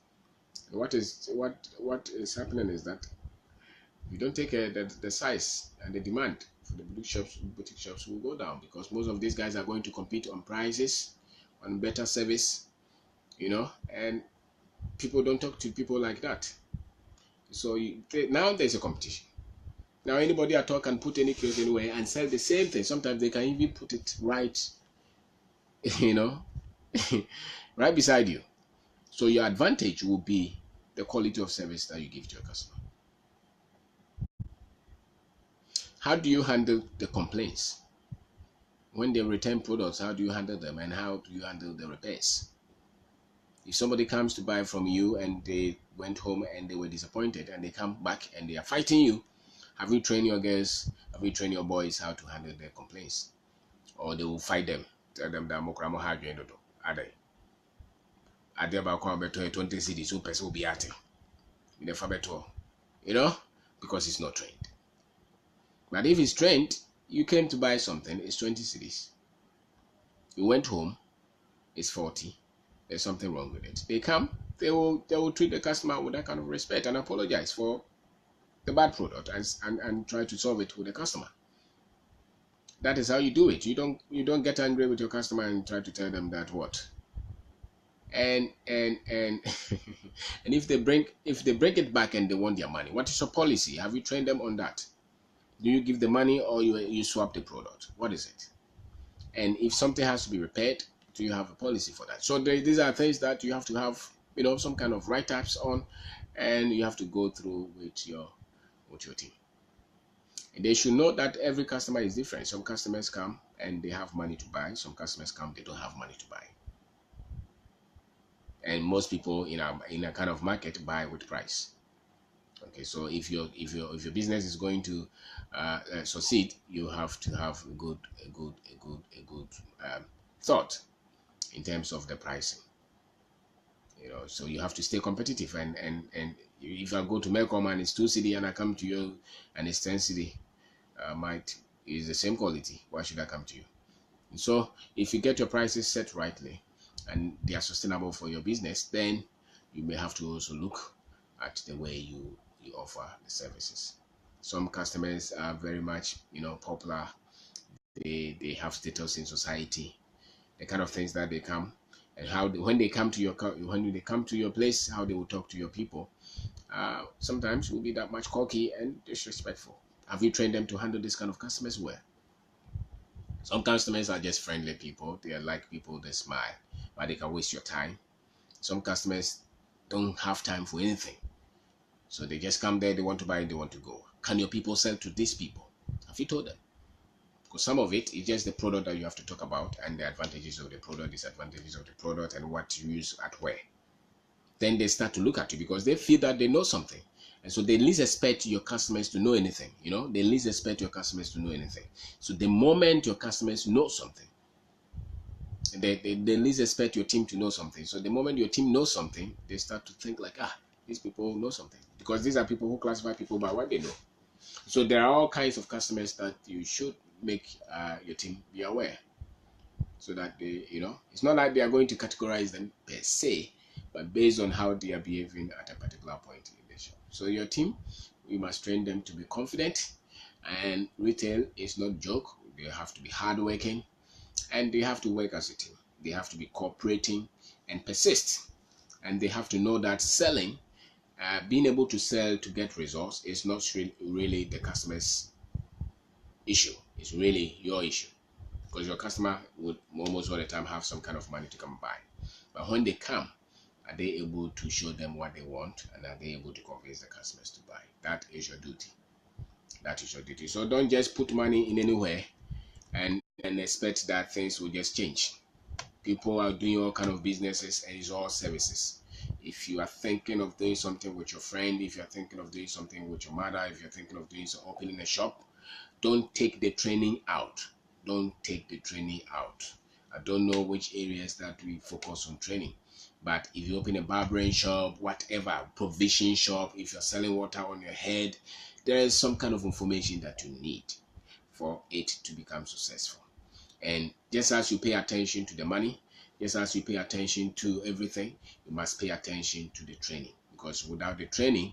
And what is happening is that you don't take the size and the demand for the boutique shops will go down, because most of these guys are going to compete on prices, on better service, and people don't talk to people like that. So now there's a competition. Now anybody at all can put any clothes anywhere and sell the same thing. Sometimes they can even put it right, right beside you. So your advantage will be the quality of service that you give to your customer. How do you handle the complaints? When they return products, how do you handle them, and how do you handle the repairs? If somebody comes to buy from you and they went home and they were disappointed and they come back and they are fighting you, have you trained your girls, have you trained your boys how to handle their complaints? Or they will fight them, tell them that Mokramo had you do. Are they? Are they about 20 cities who person will be at it? In the Fabeto, because it's not trained. But if it's trained, you came to buy something, it's 20 cities. You went home, it's 40. There's something wrong with it. They come, they will treat the customer with that kind of respect and apologize for the bad product and try to solve it with the customer. That is how you do it. You don't get angry with your customer and try to tell them that what. And and if they bring it back and they want their money, what is your policy? Have you trained them on that? Do you give the money or you swap the product? What is it? And if something has to be repaired, do you have a policy for that? So these are things that you have to have, some kind of write-ups on, and you have to go through with your team. And they should know that every customer is different. Some customers come and they have money to buy. Some customers come, they don't have money to buy. And most people in a kind of market buy with price. Okay, so if your business is going to succeed, you have to have a good thought in terms of the pricing. So you have to stay competitive. And if I go to Melcom and it's 2 cedi and I come to you and it's 10 cedi, is the same quality. Why should I come to you? And so if you get your prices set rightly and they are sustainable for your business, then you may have to also look at the way you offer the services. Some customers are very much popular. They have status in society, the kind of things that they come, and when they come to your place, how they will talk to your people. Sometimes will be that much cocky and disrespectful. Have you trained them to handle this kind of customers well? Some customers are just friendly people. They are like people, they smile, but they can waste your time. Some customers don't have time for anything. So they just come there, they want to buy, they want to go. Can your people sell to these people? Have you told them? Because some of it is just the product that you have to talk about and the advantages of the product, disadvantages of the product, and what to use at where. Then they start to look at you because they feel that they know something. And so they least expect your customers to know anything. They least expect your customers to know anything. So the moment your customers know something, they least expect your team to know something. So the moment your team knows something, they start to think like, these people know something. Because these are people who classify people by what they know. So there are all kinds of customers that you should make your team be aware. So that it's not like they are going to categorize them per se, but based on how they are behaving at a particular point in the shop. So your team, you must train them to be confident, and retail is not joke. They have to be hardworking, and they have to work as a team. They have to be cooperating and persist, and they have to know that selling, being able to sell to get results is not really the customer's issue. It's really your issue. Because your customer would almost all the time have some kind of money to come buy. But when they come, are they able to show them what they want, and are they able to convince the customers to buy? That is your duty. That is your duty. So don't just put money in anywhere and expect that things will just change. People are doing all kind of businesses, and it's all services. If you are thinking of doing something with your friend, if you're thinking of doing something with your mother, if you're thinking of opening a shop, don't take the training out. Don't take the training out. I don't know which areas that we focus on training, but if you open a barbering shop, whatever, provision shop, if you're selling water on your head, there is some kind of information that you need for it to become successful. And just as you pay attention to the money, just as you pay attention to everything, you must pay attention to the training, because without the training,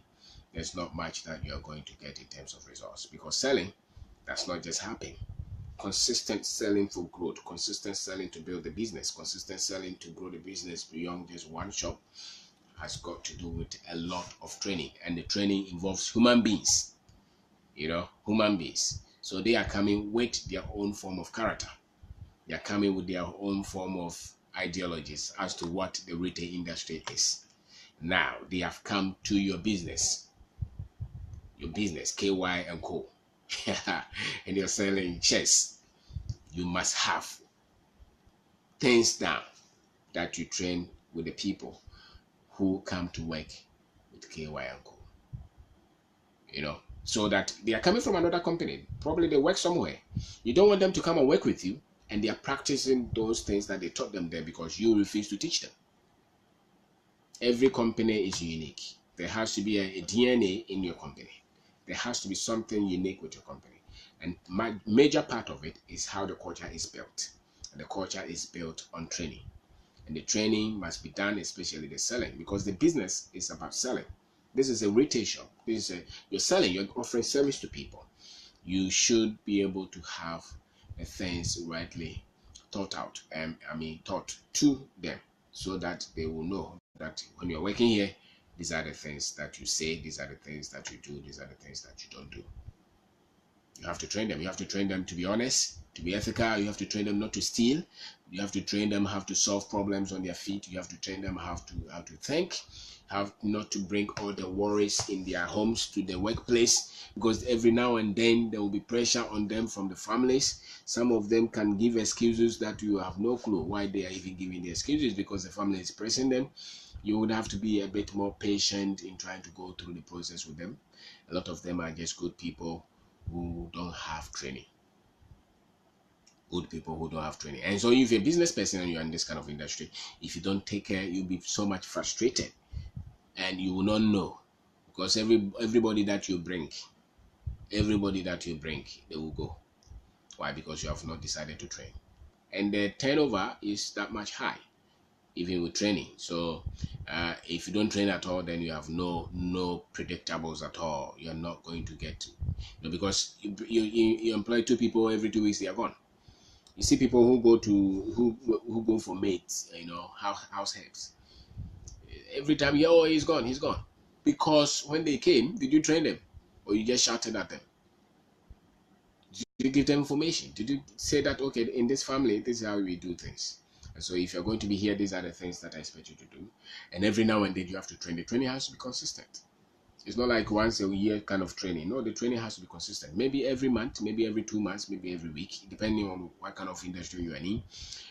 there's not much that you're going to get in terms of results. Because selling does not just happen. Consistent selling for growth, consistent selling to build the business, consistent selling to grow the business beyond just one shop has got to do with a lot of training. And the training involves human beings, human beings. So they are coming with their own form of character. They are coming with their own form of ideologies as to what the retail industry is. Now they have come to your business, KY and Co. And you're selling chess. You must have things down that you train with the people who come to work with KY and Co. So that they are coming from another company. Probably they work somewhere. You don't want them to come and work with you, and they are practicing those things that they taught them there because you refuse to teach them. Every company is unique. There has to be a DNA in your company. There has to be something unique with your company. And my major part of it is how the culture is built. And the culture is built on training. And the training must be done, especially the selling, because the business is about selling. This is a retail shop. You're selling, you're offering service to people. You should be able to have the things rightly thought out, taught to them, so that they will know that when you're working here, these are the things that you say, these are the things that you do, these are the things that you don't do. You have to train them. You have to train them to be honest, to be ethical. You have to train them not to steal. You have to train them how to solve problems on their feet. You have to train them how to think, how not to bring all the worries in their homes to the workplace, because every now and then there will be pressure on them from the families. Some of them can give excuses that you have no clue why they are even giving the excuses, because the family is pressing them. You would have to be a bit more patient in trying to go through the process with them. A lot of them are just good people who don't have training. Good people who don't have training. And so if you're a business person and you're in this kind of industry, if you don't take care, you'll be so much frustrated and you will not know, because everybody that you bring, they will go. Why? Because you have not decided to train. And the turnover is that much high, even with training. So if you don't train at all, then you have no predictables at all. You're not going to get, because you employ 2 people, every 2 weeks they are gone. You see people who go for mates, house helps. Every time, he's gone. Because when they came, did you train them, or you just shouted at them? Did you give them information? Did you say that, okay, in this family, this is how we do things? And so if you're going to be here, these are the things that I expect you to do. And every now and then you have to train. The training has to be consistent. It's not like once a year kind of training. No, the training has to be consistent. Maybe every month, maybe every 2 months, maybe every week, depending on what kind of industry you are in.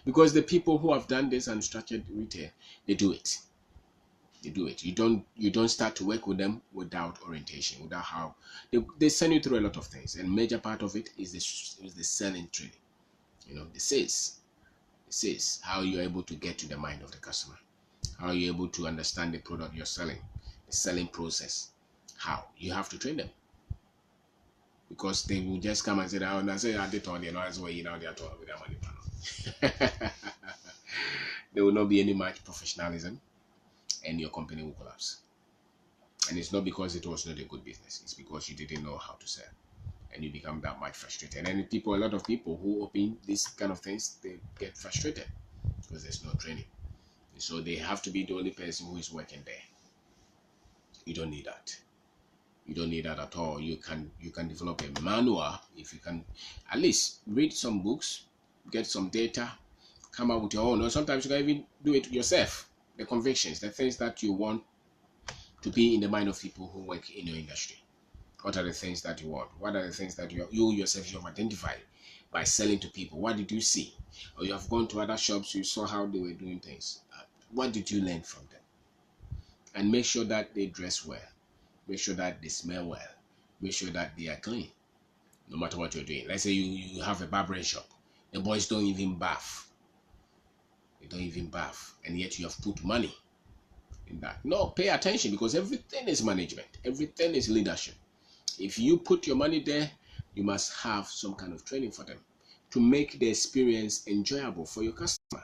Because the people who have done this and structured retail, they do it. They do it. You don't start to work with them without orientation, without how they send you through a lot of things. And major part of it is the selling training. The sales, how you're able to get to the mind of the customer, how you're able to understand the product you're selling, the selling process, how you have to train them, because they will just come and say, "Oh, I say I did all the noise way now they are talking with their money panel." There will not be any much professionalism, and your company will collapse. And it's not because it was not a good business; it's because you didn't know how to sell, and you become that much frustrated. And a lot of people who open these kind of things, they get frustrated because there's no training. So they have to be the only person who is working there. You don't need that. You don't need that at all. You can develop a manual if you can at least read some books, get some data, come up with your own. Or sometimes you can even do it yourself. The convictions, the things that you want to be in the mind of people who work in your industry. What are the things that you want? What are the things that you yourself you have identified by selling to people? What did you see? Or you have gone to other shops, you saw how they were doing things. What did you learn from them? And make sure that they dress well. Make sure that they smell well. Make sure that they are clean, no matter what you're doing. Let's say you have a barbering shop. The boys don't even bath. They don't even bath. And yet you have put money in that. No, pay attention, because everything is management. Everything is leadership. If you put your money there, you must have some kind of training for them to make the experience enjoyable for your customer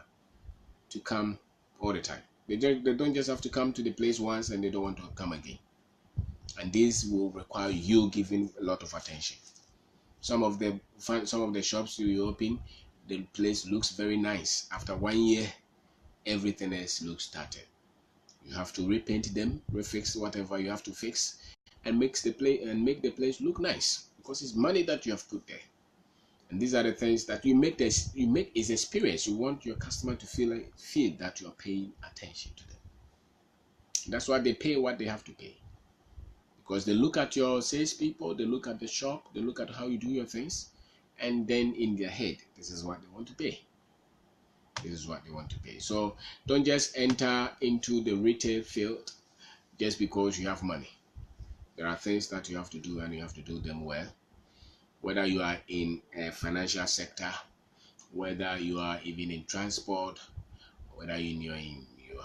to come all the time. They don't just have to come to the place once and they don't want to come again. And this will require you giving a lot of attention. Some of the shops you open, the place looks very nice. After 1 year, everything else looks started. You have to repaint them, refix whatever you have to fix, and make the place look nice, because it's money that you have put there. And these are the things that you make is experience. You want your customer to feel that you are paying attention to them. That's why they pay what they have to pay. Because they look at your salespeople, they look at the shop, they look at how you do your things, and then in their head, this is what they want to pay. This is what they want to pay. So don't just enter into the retail field just because you have money. There are things that you have to do, and you have to do them well. Whether you are in a financial sector, whether you are even in transport, whether you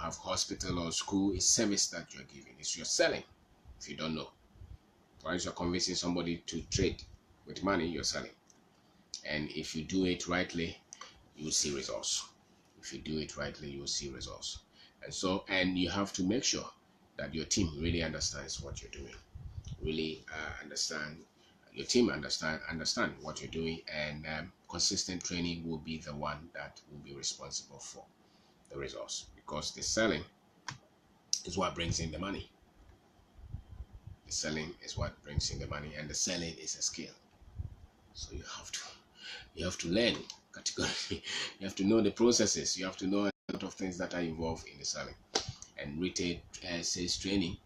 have hospital or school, it's service that you're giving. It's your selling. If you don't know, once you're convincing somebody to trade with money, you're selling. And if you do it rightly, you will see results. If you do it rightly, you will see results. And you have to make sure that your team really understands what you're doing. Really understand your team understand what you're doing, and consistent training will be the one that will be responsible for the results, because the selling is what brings in the money. The selling is what brings in the money, and the selling is a skill. So you have to learn categorically. You have to know the processes. You have to know a lot of things that are involved in the selling. And retail sales training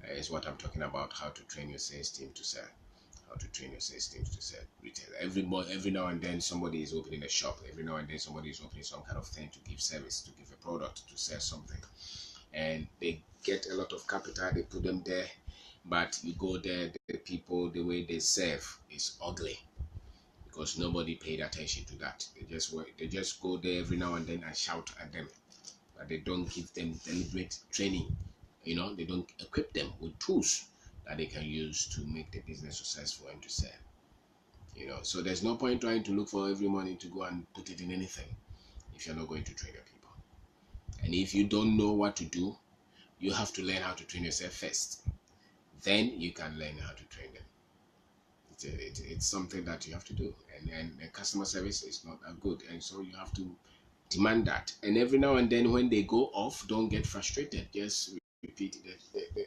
is what I'm talking about. How to train your sales team to sell. How to train your sales teams to sell retail. Every now and then somebody is opening a shop. Every now and then somebody is opening some kind of thing to give service, to give a product, to sell something. And they get a lot of capital, they put them there. But you go there, the people, the way they serve is ugly, because nobody paid attention to that. They just go there every now and then and shout at them, but they don't give them deliberate training. They don't equip them with tools that they can use to make the business successful and to sell. So there's no point trying to look for every money to go and put it in anything if you're not going to train your people. And if you don't know what to do, you have to learn how to train yourself first. Then you can learn how to train them. It's something that you have to do, and customer service is not that good, and so you have to demand that. And every now and then when they go off, don't get frustrated. Just repeat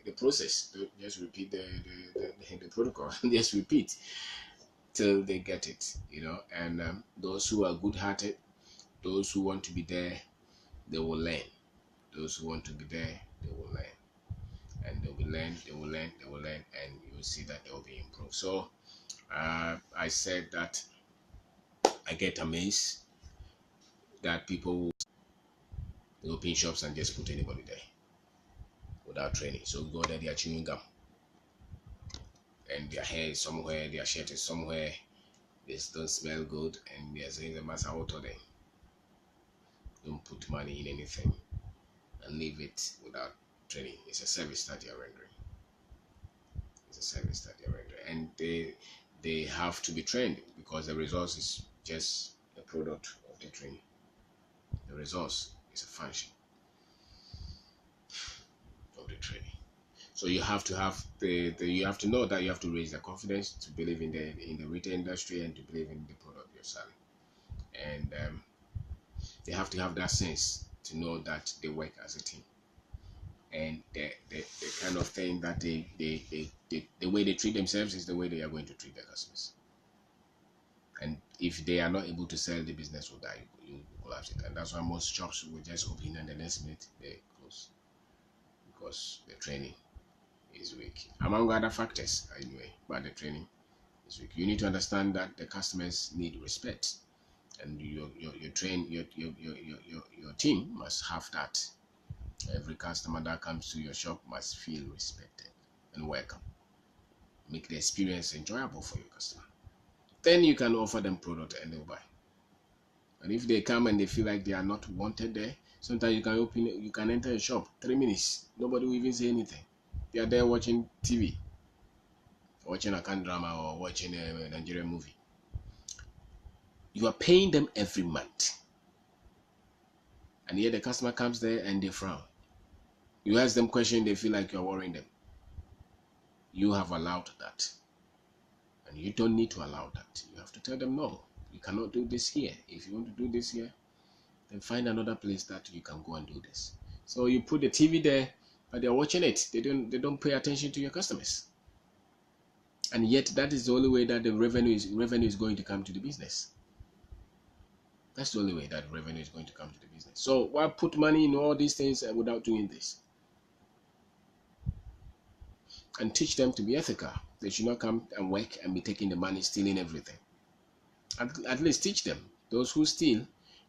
the process. Just repeat the protocol. Just repeat. till they get it, and those who are good-hearted, those who want to be there, they will learn. Those who want to be there, they will learn. And they will learn, they will learn, and you will see that they will be improved. So I said that I get amazed that people will open shops and just put anybody there without training. So go there, they are chewing gum, and their hair is somewhere, their shirt is somewhere, they don't smell good, and they are saying the mass out of them. Don't put money in anything and leave it without training. It's a service that you're rendering. It's a service that you're rendering, and they have to be trained, because the resource is just a product of the training. The resource is a function of the training. So you have to have you have to know that you have to raise their confidence to believe in the retail industry and to believe in the product you're selling, and they have to have that sense to know that they work as a team, and the kind of thing that the way they treat themselves is the way they are going to treat their customers. And if they are not able to sell, the business will die. You collapse it, and that's why most shops will just open and the next minute they close, because the training is weak, among other factors anyway. But the training is weak. You need to understand that the customers need respect, and your team must have that. Every customer that comes to your shop must feel respected and welcome. Make the experience enjoyable for your customer. Then you can offer them product and they'll buy. And if they come and they feel like they are not wanted there, sometimes you can enter a shop 3 minutes, nobody will even say anything. They are there watching TV, watching a Kan drama or watching a Nigerian movie. You are paying them every month, and yet the customer comes there and they frown. You ask them questions, they feel like you're worrying them. You have allowed that, and you don't need to allow that. You have to tell them, no, you cannot do this here. If you want to do this here, then find another place that you can go and do this. So you put the TV there, but they're watching it. They don't pay attention to your customers, and yet that is the only way that the revenue is going to come to the business. That's the only way that revenue is going to come to the business. So why put money in all these things without doing this? And teach them to be ethical. They should not come and work and be taking the money, stealing everything. At least teach them. Those who steal,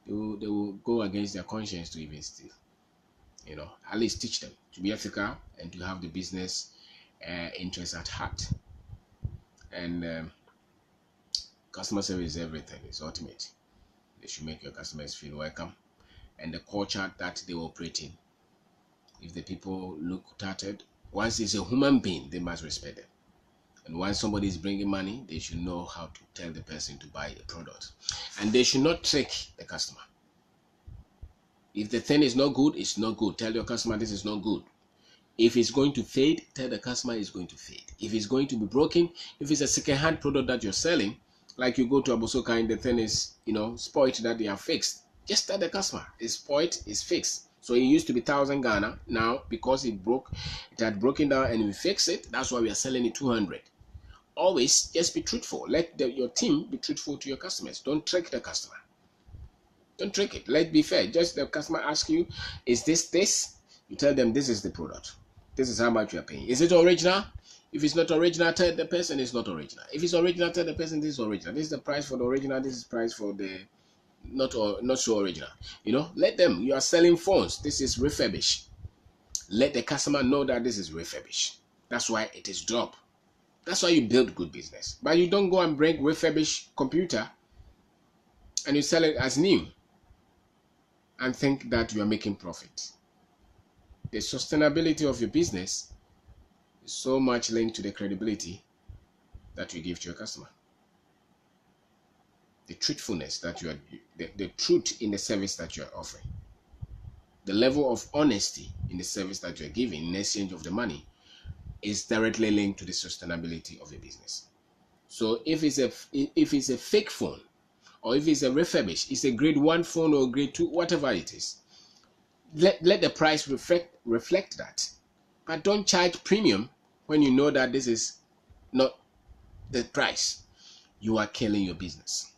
they will go against their conscience to even steal. At least teach them to be ethical and to have the business interest at heart. And customer service is everything. It's ultimate. They should make your customers feel welcome, and the culture that they operate in. If the people look tattered, once it's a human being, they must respect them. And once somebody is bringing money, they should know how to tell the person to buy a product. And they should not trick the customer. If the thing is not good, it's not good. Tell your customer this is not good. If it's going to fade, tell the customer it's going to fade. If it's going to be broken, if it's a second-hand product that you're selling, like you go to Abosoka and the thing is, spoiled, that they are fixed, just tell the customer it's spoiled, it's fixed. So it used to be 1,000 Ghana. Now, because it had broken down and we fix it, that's why we are selling it 200. Always just be truthful. Let your team be truthful to your customers. Don't trick the customer. Don't trick it. Let's be fair. Just the customer asks you, is this? You tell them this is the product. This is how much you are paying. Is it original? If it's not original, tell the person it's not original. If it's original, tell the person this is original. This is the price for the original. This is the price for the not so original. Let them. You are selling phones. This is refurbished. Let the customer know that this is refurbished. That's why it is dropped. That's why you build good business. But you don't go and bring refurbished computer and you sell it as new and think that you are making profit. The sustainability of your business is so much linked to the credibility that you give to your customer. The truthfulness that the truth in the service that you are offering. The level of honesty in the service that you are giving in exchange of the money is directly linked to the sustainability of your business. So if it's a fake phone, or if it's a refurbished, it's a grade 1 phone or grade 2, whatever it is, let the price reflect that. But don't charge premium when you know that this is not the price. you are killing your business.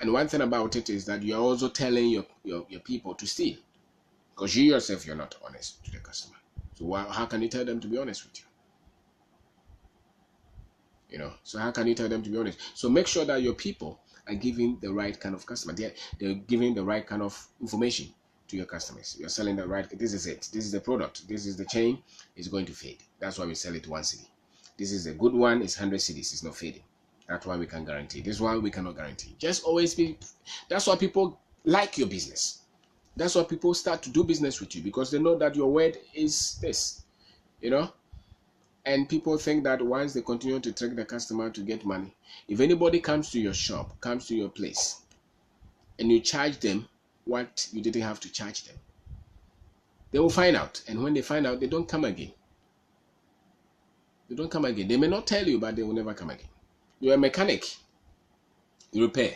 And one thing about it is that you are also telling your people to steal, because you yourself, you're not honest to the customer. So how can you tell them to be honest with you? So how can you tell them to be honest? So make sure that your people are giving the right kind of customer. They're giving the right kind of information to your customers. You're selling the right, this is it. This is the product. This is the chain. It's going to fade. That's why we sell it 1 cedi. This is a good one. It's 100 cedis. It's not fading. That's why we can guarantee. This one we cannot guarantee. Just always be, that's why people like your business. That's why people start to do business with you, because they know that your word is this, And people think that once they continue to trick the customer to get money, if anybody comes to your shop, comes to your place, and you charge them what you didn't have to charge them, they will find out. And when they find out, they don't come again. They don't come again. They may not tell you, but they will never come again. You're a mechanic, you repair.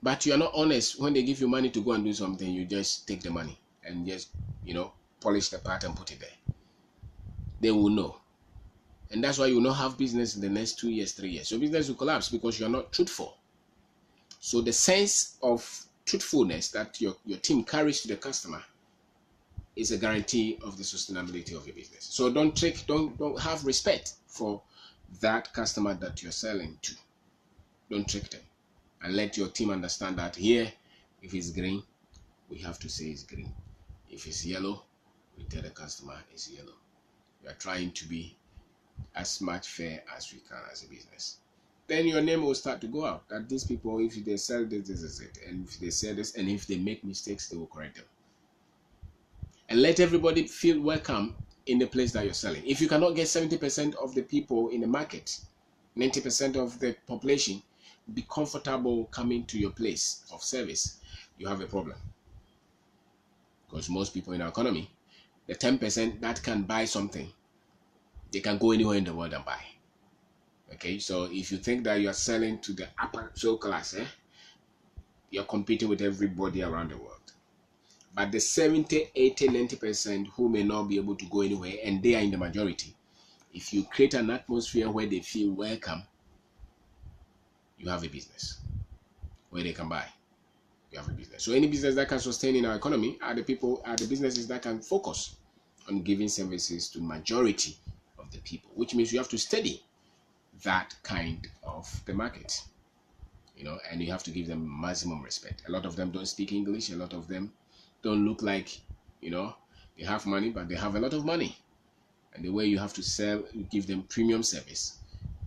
But you are not honest. When they give you money to go and do something, you just take the money and just, polish the part and put it there. They will know. And that's why you will not have business in the next 2 years, 3 years. Your business will collapse because you are not truthful. So the sense of truthfulness that your team carries to the customer is a guarantee of the sustainability of your business. So don't have respect for that customer that you're selling to. Don't trick them. And let your team understand that here, if it's green, we have to say it's green. If it's yellow, we tell the customer it's yellow. We are trying to be as much fair as we can as a business. Then your name will start to go out. That these people, if they sell this, this is it. And if they sell this, and if they make mistakes, they will correct them. And let everybody feel welcome in the place that you're selling. If you cannot get 70% of the people in the market, 90% of the population be comfortable coming to your place of service, you have a problem. Because most people in our economy, the 10% that can buy something, they can go anywhere in the world and buy. Okay, so if you think that you are selling to the upper middle class, you're competing with everybody around the world. But the 70, 80, 90% who may not be able to go anywhere, and they are in the majority, if you create an atmosphere where they feel welcome, you have a business. Where they can buy, you have a business. So any business that can sustain in our economy are the businesses that can focus on giving services to the majority of the people, which means you have to study that kind of the market, and you have to give them maximum respect. A lot of them don't speak English. A lot of them don't look like, they have money, but they have a lot of money. And the way you have to sell, you give them premium service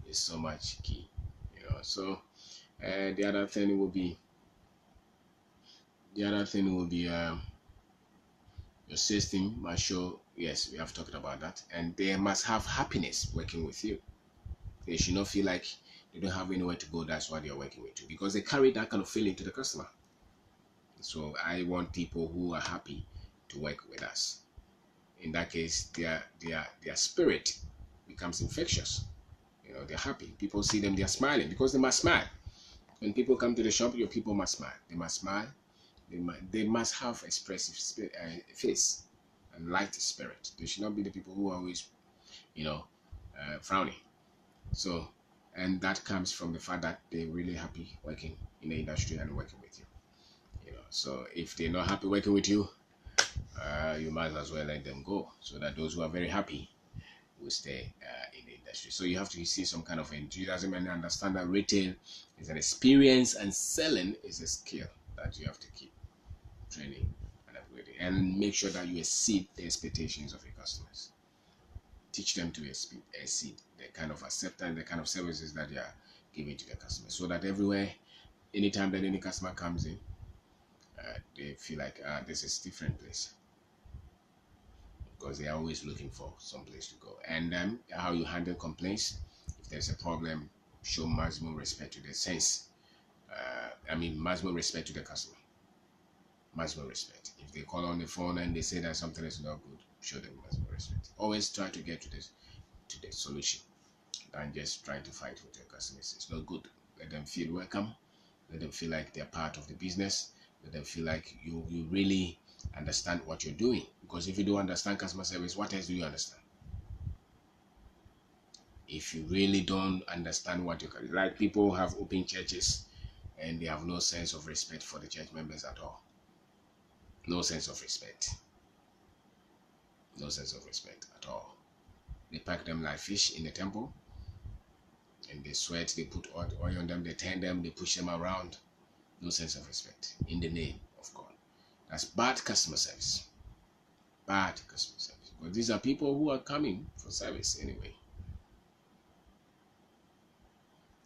is so much key, So the other thing will be your system must show, yes, we have talked about that, and they must have happiness working with you. They should not feel like they don't have anywhere to go. That's why they're working with you, because they carry that kind of feeling to the customer. So I want people who are happy to work with us. In that case, their spirit becomes infectious. They're happy. People see them, they're smiling, because they must smile. When people come to the shop, your people must smile. They must smile. They must have expressive face and light spirit. They should not be the people who are always, frowning. So, and that comes from the fact that they're really happy working in the industry and working with you. So if they're not happy working with you, you might as well let them go, so that those who are very happy will stay in the industry. So you have to see some kind of enthusiasm and understand that retail is an experience and selling is a skill that you have to keep training and upgrading, and make sure that you exceed the expectations of your customers. Teach them to exceed the kind of acceptance, the kind of services that they are giving to the customers, so that everywhere, anytime that any customer comes in, they feel like this is a different place, because they are always looking for some place to go. And how you handle complaints, if there's a problem, show maximum respect to the sense. Maximum respect to the customer. Maximum respect. If they call on the phone and they say that something is not good, show them maximum respect. Always try to get to the solution, and just trying to fight with your customers. It's not good. Let them feel welcome. Let them feel like they're part of the business. Let them feel like you really understand what you're doing. Because if you don't understand customer service, what else do you understand? if you really don't understand what you can, like people have open churches and they have no sense of respect for the church members at all. No sense of respect. No sense of respect at all. They pack them like fish in the temple, and they sweat, they put oil on them, they turn them, they push them around. No sense of respect in the name of God. That's bad customer service. Bad customer service. But these are people who are coming for service anyway.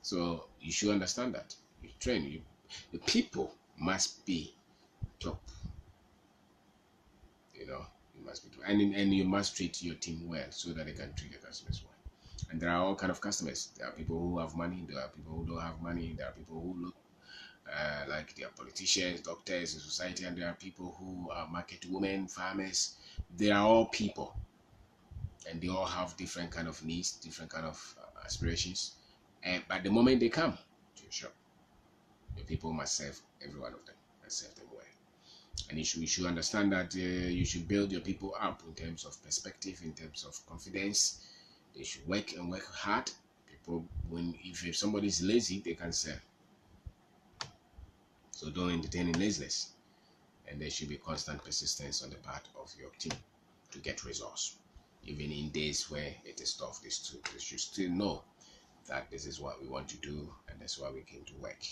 So you should understand that. You train you. The people must be top. You know, you must be top. And you must treat your team well so that they can treat the customers well. And there are all kind of customers. There are people who have money. There are people who don't have money. There are people who look like they are politicians, doctors in society, and there are people who are market women, farmers. They are all people, and they all have different kind of needs, different kind of aspirations. And but the moment they come to your shop, the people must serve every one of them and serve them well. And you should understand that you should build your people up in terms of perspective, in terms of confidence. They should work and work hard. People, if somebody is lazy, they can sell. So don't entertain laziness. And there should be constant persistence on the part of your team to get results. Even in days where it is tough, they should still know that this is what we want to do and that's why we came to work.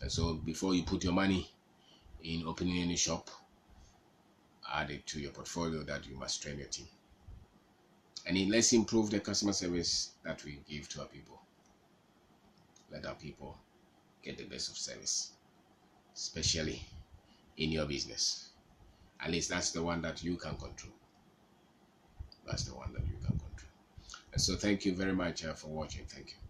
And so before you put your money in opening any shop, add it to your portfolio that you must train your team. And let's improve the customer service that we give to our people. Let our people get the best of service, especially in your business. At least that's the one that you can control. That's the one that you can control. And so thank you very much for watching. Thank you.